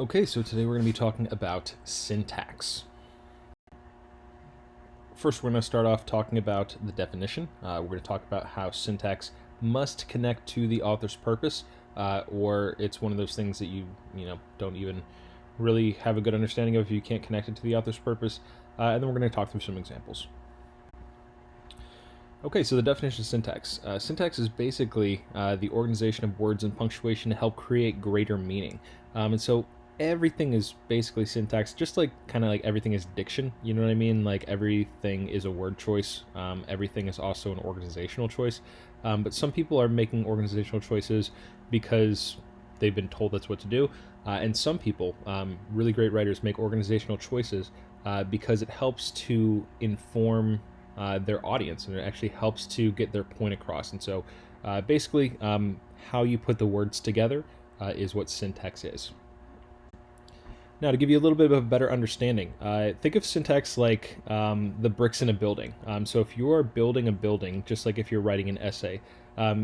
Okay, so today we're going to be talking about syntax. First, we're going to start off talking about the definition. We're going to talk about how syntax must connect to the author's purpose, or it's one of those things that you don't even really have a good understanding of if you can't connect it to the author's purpose. And then we're going to talk through some examples. Okay, so the definition of syntax. Syntax is basically the organization of words and punctuation to help create greater meaning. And so everything is basically syntax, just like kind of like everything is diction. You know what I mean? Like everything is a word choice. Everything is also an organizational choice. But some people are making organizational choices because they've been told that's what to do. And some people, really great writers, make organizational choices because it helps to inform their audience, and it actually helps to get their point across. And so basically how you put the words together is what syntax is. Now, to give you a little bit of a better understanding, think of syntax like the bricks in a building. So if you are building a building, just like if you're writing an essay,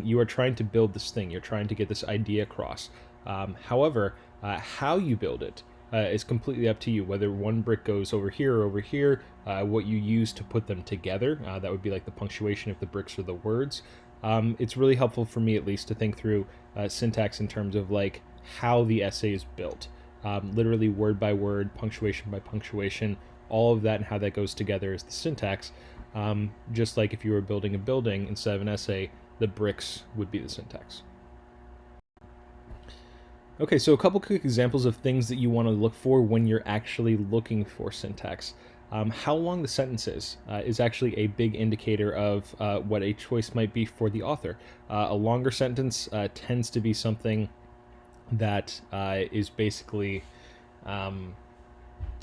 you are trying to build this thing. You're trying to get this idea across. However, how you build it is completely up to you, whether one brick goes over here or over here, what you use to put them together. That would be like the punctuation if the bricks are the words. It's really helpful for me, at least, to think through syntax in terms of like how the essay is built. Literally word by word, punctuation by punctuation, all of that and how that goes together is the syntax. Just like if you were building a building instead of an essay, the bricks would be the syntax. Okay, so a couple quick examples of things that you want to look for when you're actually looking for syntax. How long the sentence is actually a big indicator of what a choice might be for the author. A longer sentence tends to be something that is basically kind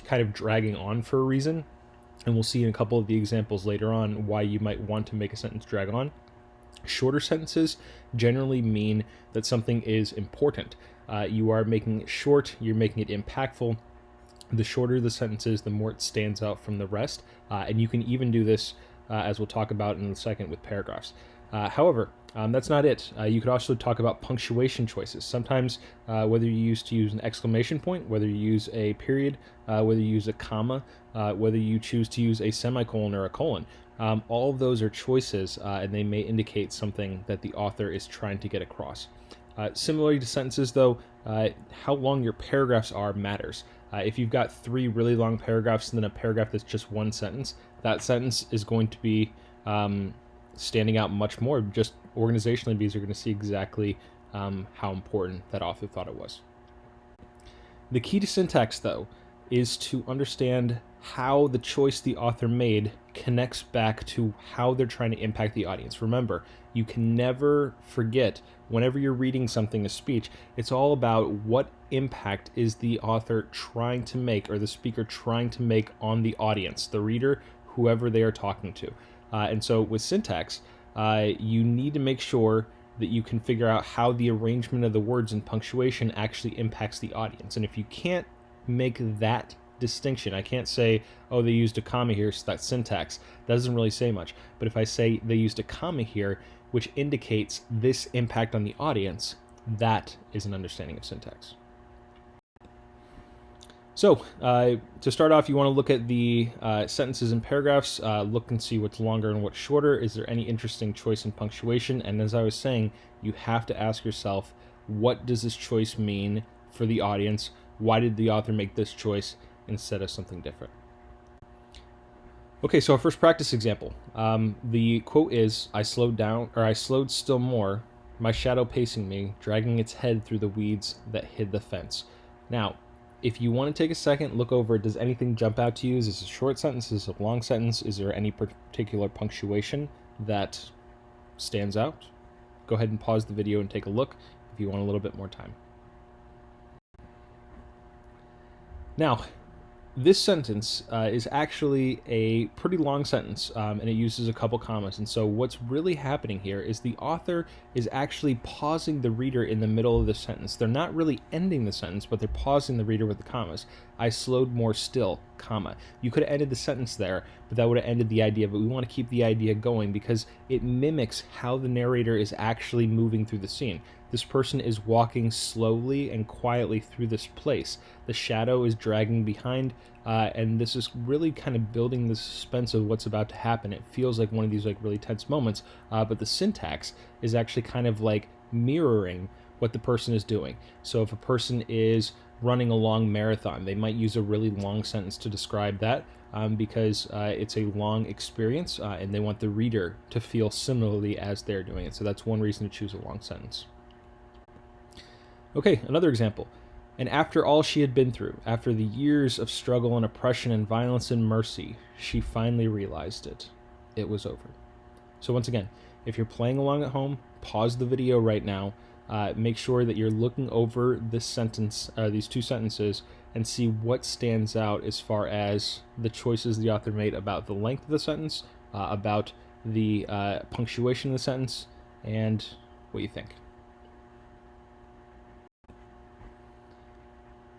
of dragging on for a reason. And we'll see in a couple of the examples later on why you might want to make a sentence drag on. Shorter sentences generally mean that something is important. You are making it short, you're making it impactful. The shorter the sentence is, the more it stands out from the rest. And you can even do this, as we'll talk about in a second, with paragraphs. However, that's not it. You could also talk about punctuation choices. Sometimes, whether you use an exclamation point, whether you use a period, whether you use a comma, whether you choose to use a semicolon or a colon, all of those are choices, and they may indicate something that the author is trying to get across. Similarly to sentences, though, how long your paragraphs are matters. If you've got 3 really long paragraphs and then a paragraph that's just one sentence, that sentence is going to be standing out much more just organizationally, because you're going to see exactly how important that author thought it was. The key to syntax, though, is to understand how the choice the author made connects back to how they're trying to impact the audience. Remember, you can never forget, whenever you're reading something, a speech, it's all about what impact is the author trying to make, or the speaker trying to make, on the audience, the reader, whoever they are talking to. And so with syntax, you need to make sure that you can figure out how the arrangement of the words and punctuation actually impacts the audience. And if you can't make that distinction, I can't say, oh, they used a comma here, so that's syntax. That doesn't really say much. But if I say they used a comma here, which indicates this impact on the audience, that is an understanding of syntax. So, to start off, you want to look at the sentences and paragraphs, look and see what's longer and what's shorter. Is there any interesting choice in punctuation? And as I was saying, you have to ask yourself, what does this choice mean for the audience? Why did the author make this choice instead of something different? Okay, so our first practice example. The quote is, I slowed still more, my shadow pacing me, dragging its head through the weeds that hid the fence. Now, if you want to take a second, look over, does anything jump out to you? Is this a short sentence? Is this a long sentence? Is there any particular punctuation that stands out? Go ahead and pause the video and take a look if you want a little bit more time. Now, this sentence is actually a pretty long sentence, and it uses a couple commas. And so what's really happening here is the author is actually pausing the reader in the middle of the sentence. They're not really ending the sentence, but they're pausing the reader with the commas. I slowed more still, comma. You could have ended the sentence there, but that would have ended the idea. But we want to keep the idea going because it mimics how the narrator is actually moving through the scene. This person is walking slowly and quietly through this place. The shadow is dragging behind, and this is really kind of building the suspense of what's about to happen. It feels like one of these like really tense moments, but the syntax is actually kind of like mirroring what the person is doing. So if a person is running a long marathon, they might use a really long sentence to describe that, because it's a long experience, and they want the reader to feel similarly as they're doing it. So that's one reason to choose a long sentence. Okay, another example. And after all she had been through, after the years of struggle and oppression and violence and mercy, she finally realized it. It was over. So once again, if you're playing along at home, pause the video right now. Make sure that you're looking over this sentence, these two sentences, and see what stands out as far as the choices the author made about the length of the sentence, about the punctuation of the sentence, and what you think.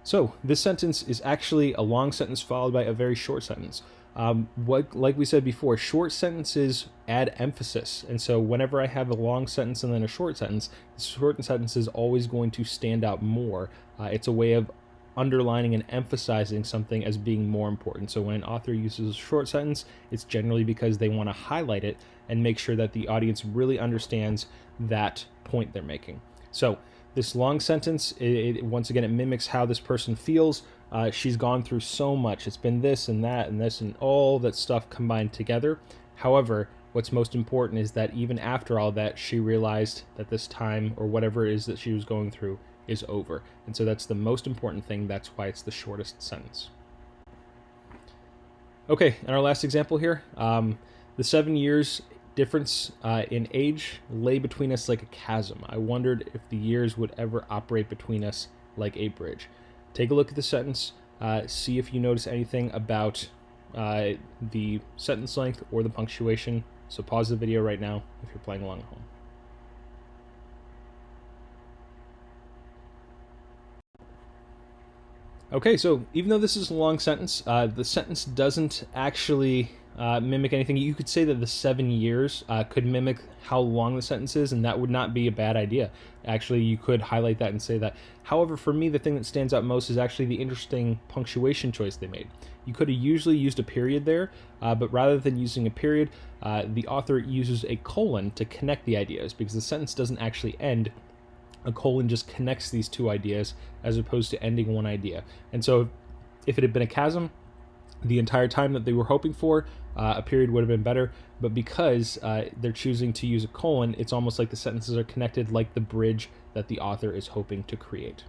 So this sentence is actually a long sentence followed by a very short sentence. Like we said before, short sentences add emphasis, and so whenever I have a long sentence and then a short sentence, the short sentence is always going to stand out more. It's a way of underlining and emphasizing something as being more important. So when an author uses a short sentence, it's generally because they want to highlight it and make sure that the audience really understands that point they're making. So this long sentence, once again, it mimics how this person feels. She's gone through so much. It's been this and that and this and all that stuff combined together. However, what's most important is that even after all that, she realized that this time or whatever it is that she was going through is over. And so that's the most important thing. That's why it's the shortest sentence. Okay, and our last example here, the 7 years difference in age lay between us like a chasm. I wondered if the years would ever operate between us like a bridge. Take a look at the sentence, see if you notice anything about the sentence length or the punctuation. So pause the video right now if you're playing along at home. Okay, so even though this is a long sentence, the sentence doesn't actually mimic anything. You could say that the 7 years could mimic how long the sentence is, and that would not be a bad idea. Actually, you could highlight that and say that. However, for me, the thing that stands out most is actually the interesting punctuation choice they made. You could have usually used a period there, but rather than using a period, the author uses a colon to connect the ideas, because the sentence doesn't actually end. A colon just connects these two ideas as opposed to ending one idea. And so if it had been a chasm the entire time that they were hoping for, a period would have been better. But because they're choosing to use a colon, it's almost like the sentences are connected like the bridge that the author is hoping to create.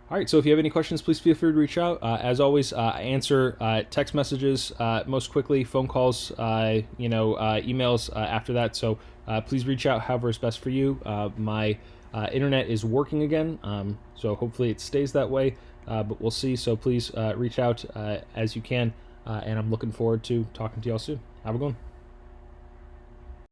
All right, so if you have any questions, please feel free to reach out. As always, I answer text messages most quickly, phone calls, emails after that. So please reach out however is best for you. My internet is working again, so hopefully it stays that way, but we'll see. So please reach out as you can, and I'm looking forward to talking to y'all soon. Have a good one.